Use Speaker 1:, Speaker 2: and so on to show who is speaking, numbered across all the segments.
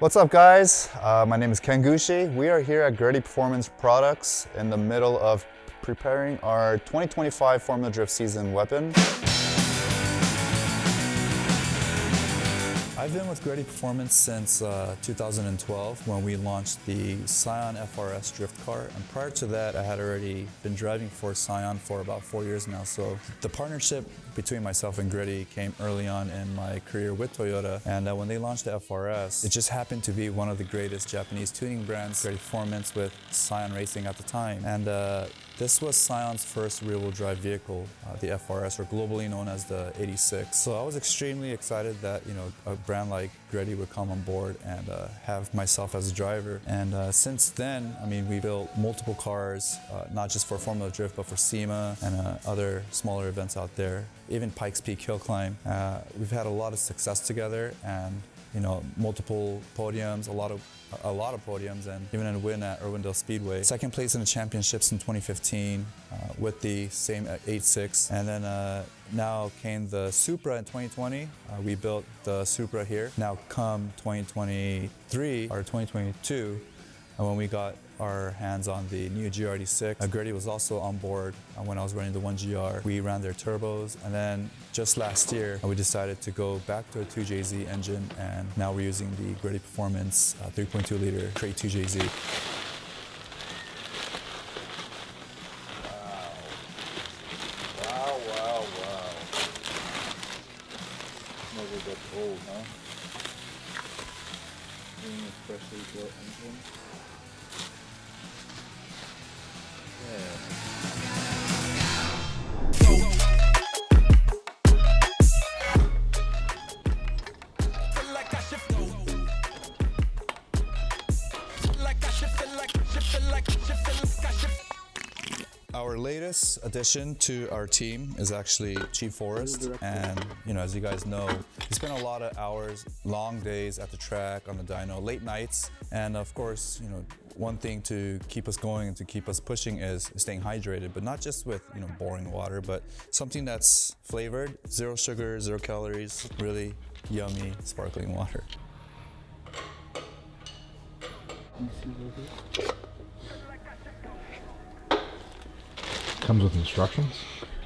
Speaker 1: What's up, guys? My name is Ken Gushi. We are here at GReddy Performance Products in the middle of preparing our 2025 Formula Drift season weapon. I've been with GReddy Performance since 2012 when we launched the Scion FRS drift car, and prior to that I had already been driving for Scion for about 4 years now. So the partnership between myself and GReddy came early on in my career with Toyota, and when they launched the FRS, it just happened to be one of the greatest Japanese tuning brands, GReddy Performance with Scion Racing at the time. And this was Scion's first rear-wheel drive vehicle, the FRS, or globally known as the 86. So I was extremely excited that a brand like GReddy would come on board and have myself as a driver. And since then, I mean, we built multiple cars, not just for Formula Drift, but for SEMA and other smaller events out there, even Pikes Peak Hill Climb. We've had a lot of success together, and multiple podiums, a lot of podiums, and even a win at Irwindale Speedway. Second place in the championships in 2015 with the same 86. And then now came the Supra in 2020. We built the Supra here. Now come 2023 or 2022, when we got our hands on the new GR86. GReddy was also on board when I was running the 1GR. We ran their turbos, and then just last year we decided to go back to a 2JZ engine, and now we're using the GReddy Performance 3.2 liter Crate 2JZ.
Speaker 2: Wow. Never get old, huh? Being especially built engine.
Speaker 1: Our latest addition to our team is actually Chief Forrest, and as you guys know, he spent a lot of hours, long days at the track on the dyno, late nights, and of course, one thing to keep us going and to keep us pushing is staying hydrated, but not just with boring water, but something that's flavored, 0 sugar, 0 calories, really yummy sparkling water.
Speaker 3: Comes with instructions?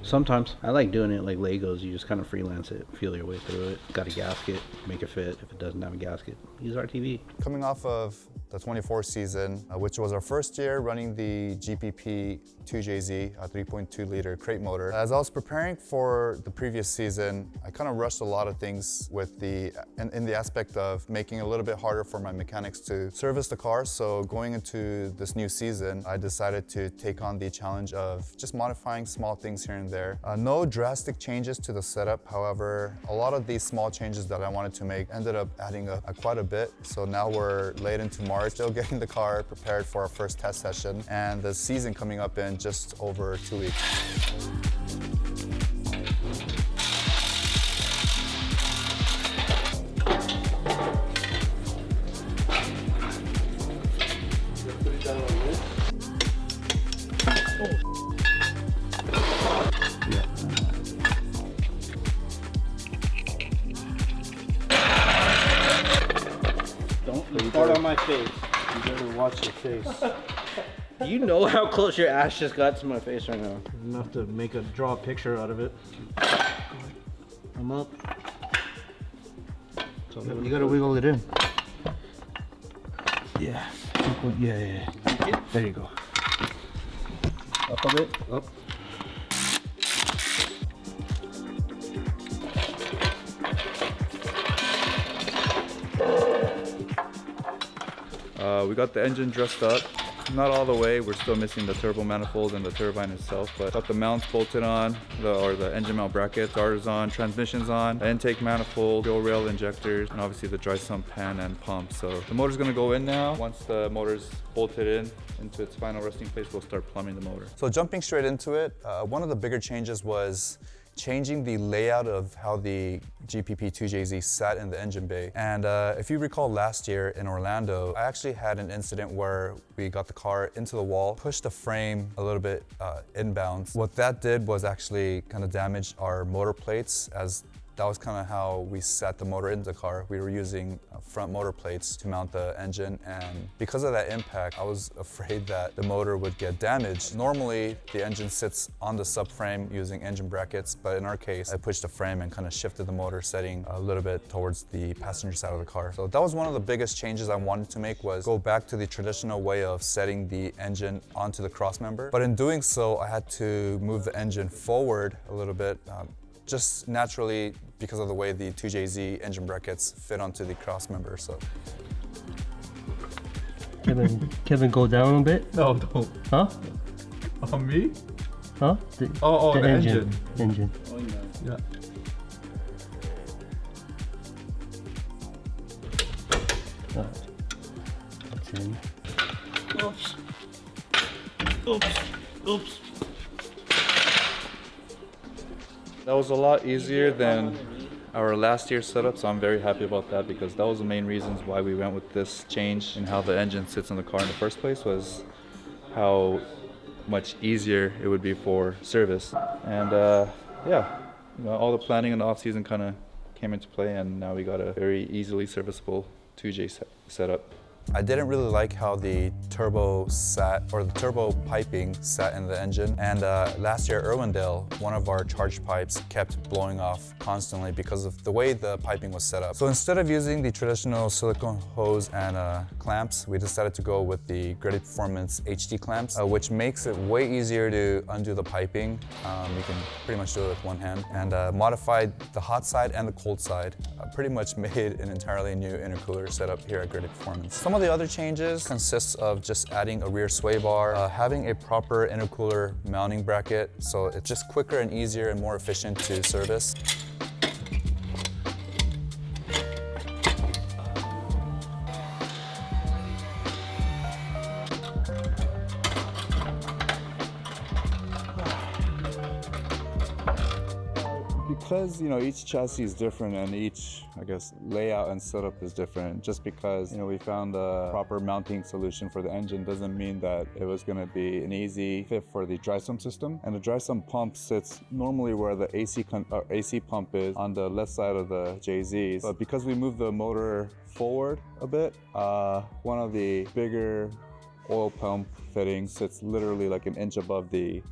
Speaker 4: Sometimes. I like doing it like Legos. You just kind of freelance it, feel your way through it. Got a gasket, make it fit. If it doesn't have a gasket, use RTV.
Speaker 1: Coming off of the 24 season, which was our first year running the GPP 2JZ, a 3.2 liter crate motor. As I was preparing for the previous season, I kind of rushed a lot of things with in the aspect of making it a little bit harder for my mechanics to service the car. So going into this new season, I decided to take on the challenge of just modifying small things here and there. No drastic changes to the setup. However, a lot of these small changes that I wanted to make ended up adding up quite a bit. So now we're late into March, still getting the car prepared for our first test session, and the season coming up in just over 2 weeks.
Speaker 4: Don't fart on my face.
Speaker 2: You better watch your face.
Speaker 4: Do you know how close your ass just got to my face right now?
Speaker 2: Enough to draw a picture out of it.
Speaker 4: I'm up.
Speaker 2: So you gotta wiggle it in. Yeah. Yeah. There you go.
Speaker 4: Up a bit. Up.
Speaker 5: We got the engine dressed up. Not all the way, we're still missing the turbo manifold and the turbine itself, but got the mounts bolted on, the engine mount brackets, starters on, transmissions on, the intake manifold, fuel rail injectors, and obviously the dry sump pan and pump. So the motor's gonna go in now. Once the motor's bolted into its final resting place, we'll start plumbing the motor.
Speaker 1: So jumping straight into it, one of the bigger changes was changing the layout of how the GPP 2JZ sat in the engine bay. And if you recall last year in Orlando, I actually had an incident where we got the car into the wall, pushed the frame a little bit inbounds. What that did was actually kind of damage our motor plates, as that was kind of how we set the motor into the car. We were using front motor plates to mount the engine, and because of that impact, I was afraid that the motor would get damaged. Normally, the engine sits on the subframe using engine brackets, but in our case, I pushed the frame and kind of shifted the motor setting a little bit towards the passenger side of the car. So that was one of the biggest changes I wanted to make, was go back to the traditional way of setting the engine onto the crossmember. But in doing so, I had to move the engine forward a little bit, just naturally because of the way the 2JZ engine brackets fit onto the crossmember. So.
Speaker 6: Kevin, go down a bit.
Speaker 5: No, don't.
Speaker 6: Huh?
Speaker 5: On me?
Speaker 6: Huh?
Speaker 5: The
Speaker 6: engine.
Speaker 4: Oh, no.
Speaker 5: Yeah.
Speaker 6: That's in.
Speaker 4: Oops.
Speaker 5: That was a lot easier than our last year's setup, so I'm very happy about that, because that was the main reasons why we went with this change in how the engine sits in the car in the first place, was how much easier it would be for service. And yeah, all the planning in the off season kind of came into play, and now we got a very easily serviceable 2J setup.
Speaker 1: I didn't really like how the turbo sat, or the turbo piping sat in the engine. And last year at Irwindale, one of our charge pipes kept blowing off constantly because of the way the piping was set up. So instead of using the traditional silicone hose and clamps, we decided to go with the GReddy Performance HD clamps, which makes it way easier to undo the piping. You can pretty much do it with one hand. And modified the hot side and the cold side. Pretty much made an entirely new intercooler setup here at GReddy Performance. Some of the other changes consists of just adding a rear sway bar, having a proper intercooler mounting bracket, so it's just quicker and easier and more efficient to service.
Speaker 5: Because each chassis is different, and each layout and setup is different. Just because we found a proper mounting solution for the engine doesn't mean that it was going to be an easy fit for the dry sump system. And the dry sump pump sits normally where the AC pump is, on the left side of the JZs. But because we moved the motor forward a bit, one of the bigger oil pump fittings sits literally like an inch above the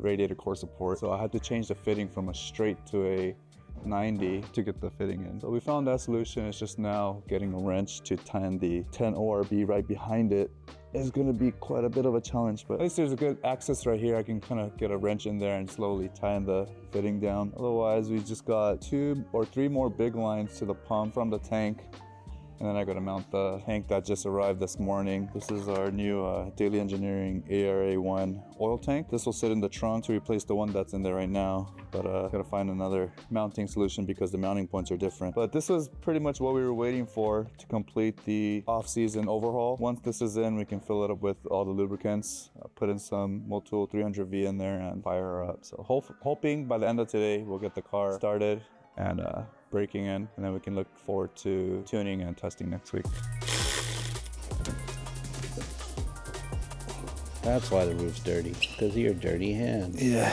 Speaker 5: radiator core support. So I had to change the fitting from a straight to a 90 to get the fitting in. So we found that solution. It's just now getting a wrench to tighten the 10 ORB right behind it is going to be quite a bit of a challenge, but at least there's a good access right here. I can kind of get a wrench in there and slowly tighten the fitting down. Otherwise, we just got 2 or 3 more big lines to the pump from the tank. And then I got to mount the tank that just arrived this morning. This is our new Daily Engineering ARA1 oil tank. This will sit in the trunk to replace the one that's in there right now. But I got to find another mounting solution because the mounting points are different. But this was pretty much what we were waiting for to complete the off-season overhaul. Once this is in, we can fill it up with all the lubricants, put in some Motul 300V in there, and fire her up. So hoping by the end of today, we'll get the car started and breaking in, and then we can look forward to tuning and testing next week.
Speaker 4: That's why the roof's dirty, because of your dirty hands.
Speaker 1: Yeah.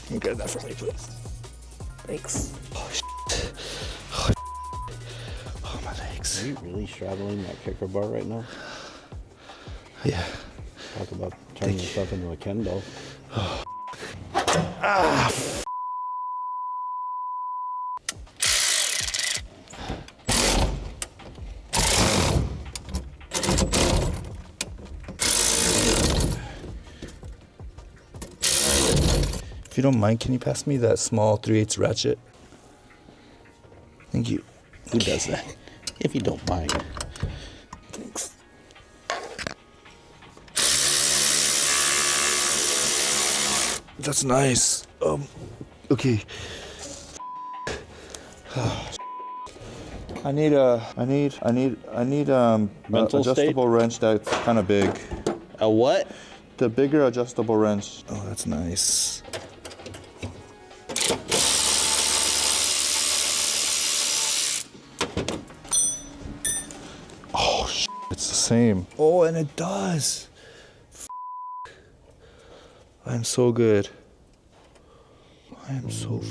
Speaker 1: Can you get that for me, please? Thanks. Oh, shit. Oh, my legs.
Speaker 4: Are you really straddling that kicker bar right now?
Speaker 1: Yeah.
Speaker 4: Talk about turning yourself into a Ken doll.
Speaker 1: If you don't mind, can you pass me that small 3/8 ratchet? Thank you.
Speaker 4: Who does that? If you don't mind.
Speaker 1: Thanks. That's nice. Okay. I need
Speaker 4: Mental
Speaker 1: adjustable wrench that's kind of big.
Speaker 4: A what?
Speaker 1: The bigger adjustable wrench. Oh, that's nice. Oh, it's the
Speaker 5: same. Oh, and it does. I'm so good. I am so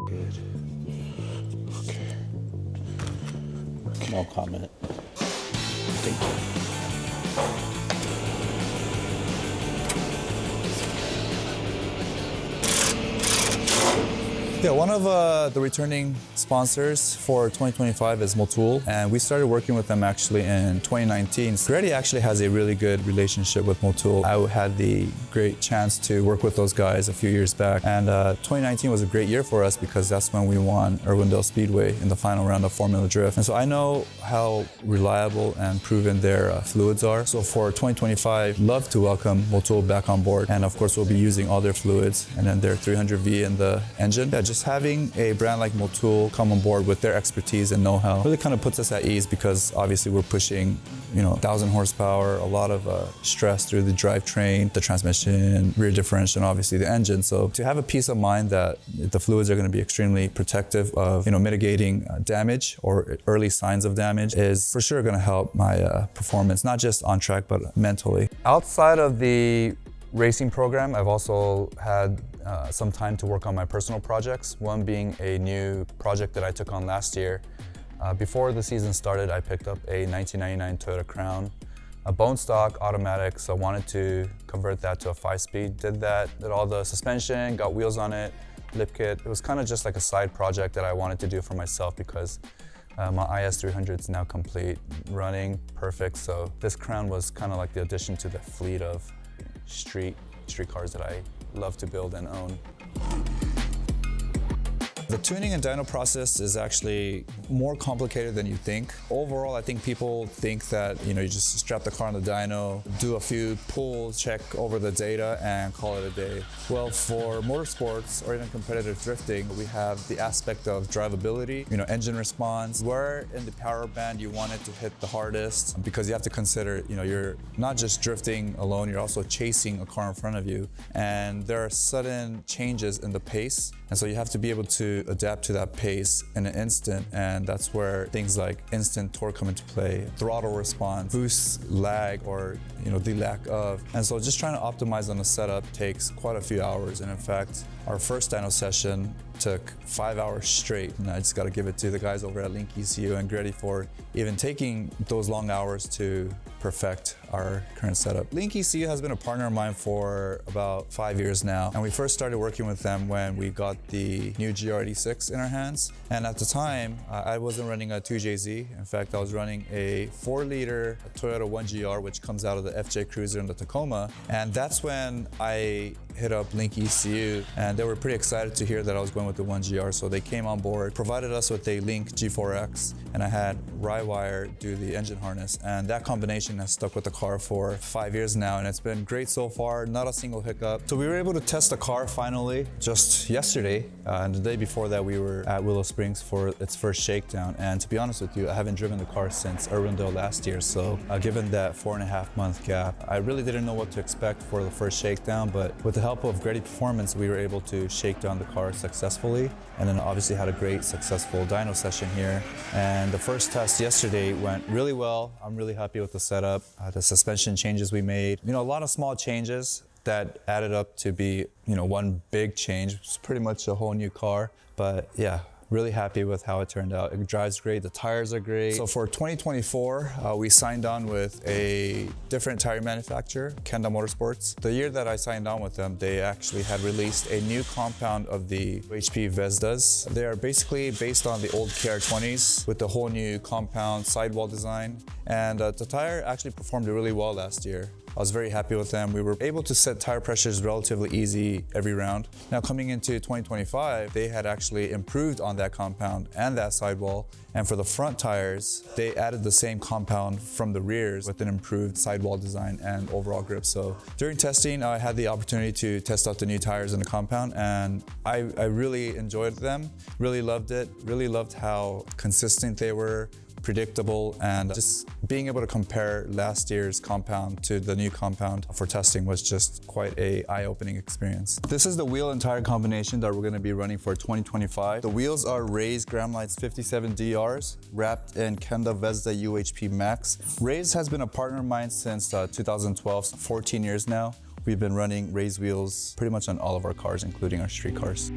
Speaker 5: good. Okay.
Speaker 4: No comment. Thank you.
Speaker 1: Yeah, one of the returning sponsors for 2025 is Motul, and we started working with them actually in 2019. GReddy actually has a really good relationship with Motul. I had the great chance to work with those guys a few years back, and 2019 was a great year for us because that's when we won Irwindale Speedway in the final round of Formula Drift. And so I know how reliable and proven their fluids are. So for 2025, love to welcome Motul back on board, and of course we'll be using all their fluids and then their 300V in the engine. Yeah, just having a brand like Motul come on board with their expertise and know-how really kind of puts us at ease because obviously we're pushing, 1,000 horsepower, a lot of stress through the drivetrain, the transmission, rear differential, and obviously the engine. So to have a peace of mind that the fluids are going to be extremely protective of, mitigating damage or early signs of damage is for sure going to help my performance, not just on track, but mentally. Outside of the racing program, I've also had some time to work on my personal projects, one being a new project that I took on last year. Before the season started, I picked up a 1999 Toyota Crown, a bone stock automatic, so I wanted to convert that to a 5-speed. Did all the suspension, got wheels on it, lip kit. It was kind of just like a side project that I wanted to do for myself because my IS300 is now complete, running perfect. So this Crown was kind of like the addition to the fleet of street cars that I love to build and own. The tuning and dyno process is actually more complicated than you think. Overall, I think people think that you just strap the car on the dyno, do a few pulls, check over the data, and call it a day. Well, for motorsports or even competitive drifting, we have the aspect of drivability, engine response, where in the power band you want it to hit the hardest, because you have to consider, you're not just drifting alone, you're also chasing a car in front of you, and there are sudden changes in the pace, and so you have to be able to adapt to that pace in an instant, and that's where things like instant torque come into play, throttle response, boost lag, or the lack of. And so just trying to optimize on the setup takes quite a few hours, and in fact, our first dyno session took 5 hours straight, and I just got to give it to the guys over at Link ECU and GReddy for even taking those long hours to perfect our current setup. Link ECU has been a partner of mine for about 5 years now, and we first started working with them when we got the new GR86 in our hands. And at the time, I wasn't running a 2JZ. In fact, I was running a 4-liter Toyota 1GR, which comes out of the FJ Cruiser in the Tacoma. And that's when I hit up Link ECU, and they were pretty excited to hear that I was going with the 1GR. So they came on board, provided us with a Link G4X, and I had Rywire do the engine harness. And that combination has stuck with the car for 5 years now, and it's been great so far, not a single hiccup. So we were able to test the car finally just yesterday, and the day before that we were at Willow Springs for its first shakedown. And to be honest with you, I haven't driven the car since Irwindale last year, so given that 4.5-month gap, I really didn't know what to expect for the first shakedown, but with the help of GReddy Performance, we were able to shake down the car successfully, and then obviously had a great successful dyno session here. And the first test yesterday went really well. I'm really happy with the setup, the suspension changes we made, a lot of small changes that added up to be, one big change. It's pretty much a whole new car, but yeah, really happy with how it turned out. It drives great, the tires are great. So for 2024, we signed on with a different tire manufacturer, Kenda Motorsports. The year that I signed on with them, they actually had released a new compound of the HP Vesdas. They are basically based on the old KR20s with the whole new compound sidewall design. And the tire actually performed really well last year. I was very happy with them. We were able to set tire pressures relatively easy every round. Now coming into 2025, they had actually improved on that compound and that sidewall. And for the front tires, they added the same compound from the rears with an improved sidewall design and overall grip. So during testing, I had the opportunity to test out the new tires in the compound, and I really enjoyed them, really loved it, really loved how consistent they were predictable, and just being able to compare last year's compound to the new compound for testing was just quite a eye-opening experience. This is the wheel and tire combination that we're going to be running for 2025. The wheels are Rays Gramlites 57 DRs wrapped in Kenda Vezda UHP Max. Rays has been a partner of mine since 2012, 14 years now. We've been running Rays wheels pretty much on all of our cars, including our street cars.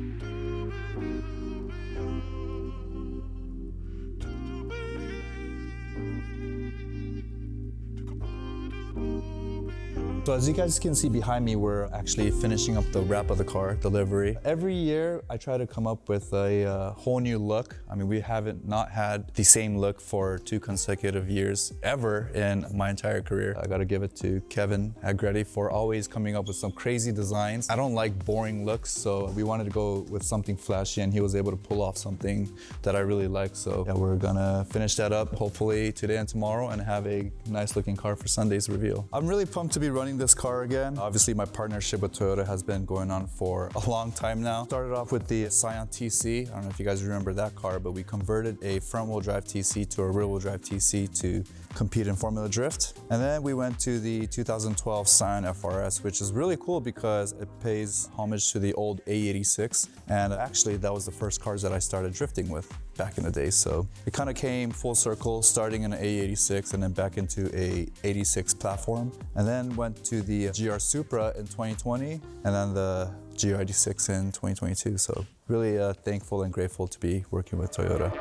Speaker 1: So as you guys can see behind me, we're actually finishing up the wrap of the car, the livery. Every year, I try to come up with a whole new look. I mean, we haven't not had the same look for 2 consecutive years ever in my entire career. I gotta give it to Kevin at GReddy for always coming up with some crazy designs. I don't like boring looks, so we wanted to go with something flashy, and he was able to pull off something that I really like. So yeah, we're gonna finish that up hopefully today and tomorrow and have a nice looking car for Sunday's reveal. I'm really pumped to be running this car again. Obviously, my partnership with Toyota has been going on for a long time now. Started off with the Scion TC. I don't know if you guys remember that car, but we converted a front-wheel drive TC to a rear-wheel drive TC to compete in Formula Drift. And then we went to the 2012 Scion FRS, which is really cool because it pays homage to the old A86. And actually, that was the first cars that I started drifting with back in the day. So it kind of came full circle, starting in an A86 and then back into a 86 platform. And then went to the GR Supra in 2020 and then the GR86 in 2022. So really thankful and grateful to be working with Toyota.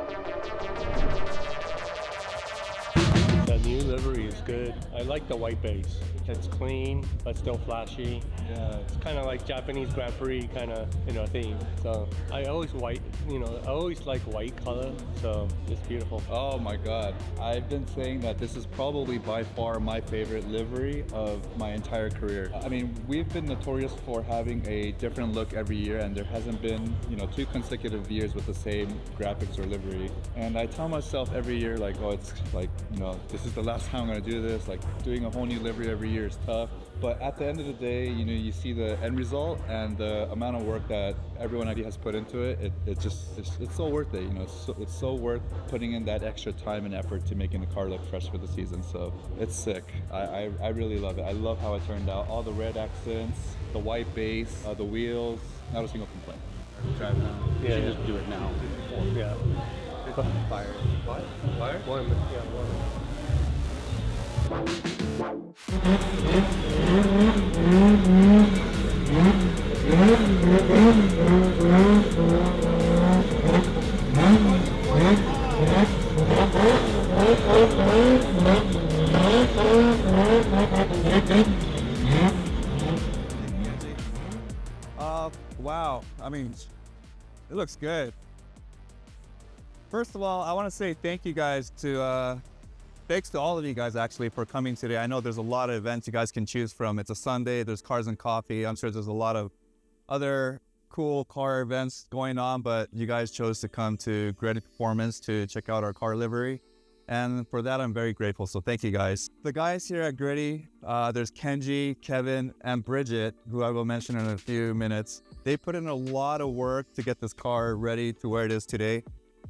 Speaker 6: The new livery is good. I like the white base. It's clean, but still flashy. Yeah, it's kind of like Japanese Grand Prix kind of, theme. So I always like white color. So it's beautiful.
Speaker 5: Oh my God. I've been saying that this is probably by far my favorite livery of my entire career. I mean, we've been notorious for having a different look every year, and there hasn't been, 2 consecutive years with the same graphics or livery. And I tell myself every year, like, oh, it's like, this is the last time I'm gonna do this. Like, doing a whole new livery every year is tough. But at the end of the day, you see the end result and the amount of work that everyone has put into it. It's so worth it. It's so worth putting in that extra time and effort to making the car look fresh for the season. So it's sick. I really love it. I love how it turned out. All the red accents, the white base, the wheels. Not a single complaint.
Speaker 4: Drive now. You should just do it now.
Speaker 6: Yeah.
Speaker 4: Fire.
Speaker 5: What? Fire?
Speaker 6: One. Yeah, one.
Speaker 7: Wow. I mean, it looks good. First of all, I want to say thank you guys thanks to all of you guys actually for coming today. I know there's a lot of events you guys can choose from. It's a Sunday, there's Cars and Coffee. I'm sure there's a lot of other cool car events going on, but you guys chose to come to GReddy Performance to check out our car livery. And for that, I'm very grateful. So thank you guys. The guys here at GReddy, there's Kenji, Kevin, and Bridget, who I will mention in a few minutes. They put in a lot of work to get this car ready to where it is today.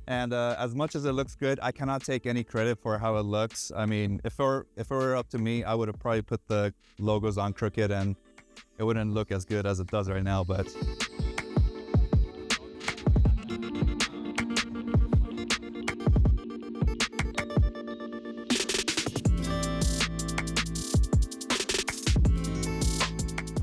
Speaker 7: And as much as it looks good, I cannot take any credit for how it looks. I mean, if it were up to me, I would have probably put the logos on crooked and it wouldn't look as good as it does right now, but.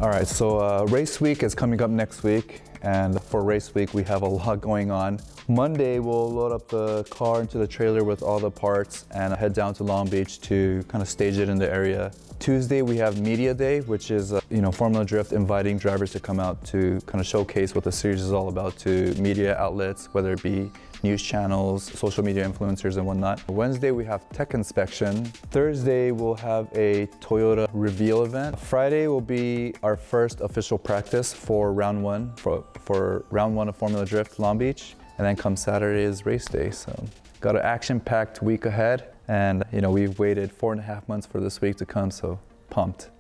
Speaker 1: All right, so race week is coming up next week. And for race week, we have a lot going on. Monday, we'll load up the car into the trailer with all the parts and head down to Long Beach to kind of stage it in the area. Tuesday, we have Media Day, which is, Formula Drift inviting drivers to come out to kind of showcase what the series is all about to media outlets, whether it be news channels, social media influencers, and whatnot. Wednesday, we have tech inspection. Thursday, we'll have a Toyota reveal event. Friday will be our first official practice for round one, for round one of Formula Drift Long Beach. And then come Saturday is race day. So got an action-packed week ahead. And we've waited 4.5 months for this week to come, so pumped.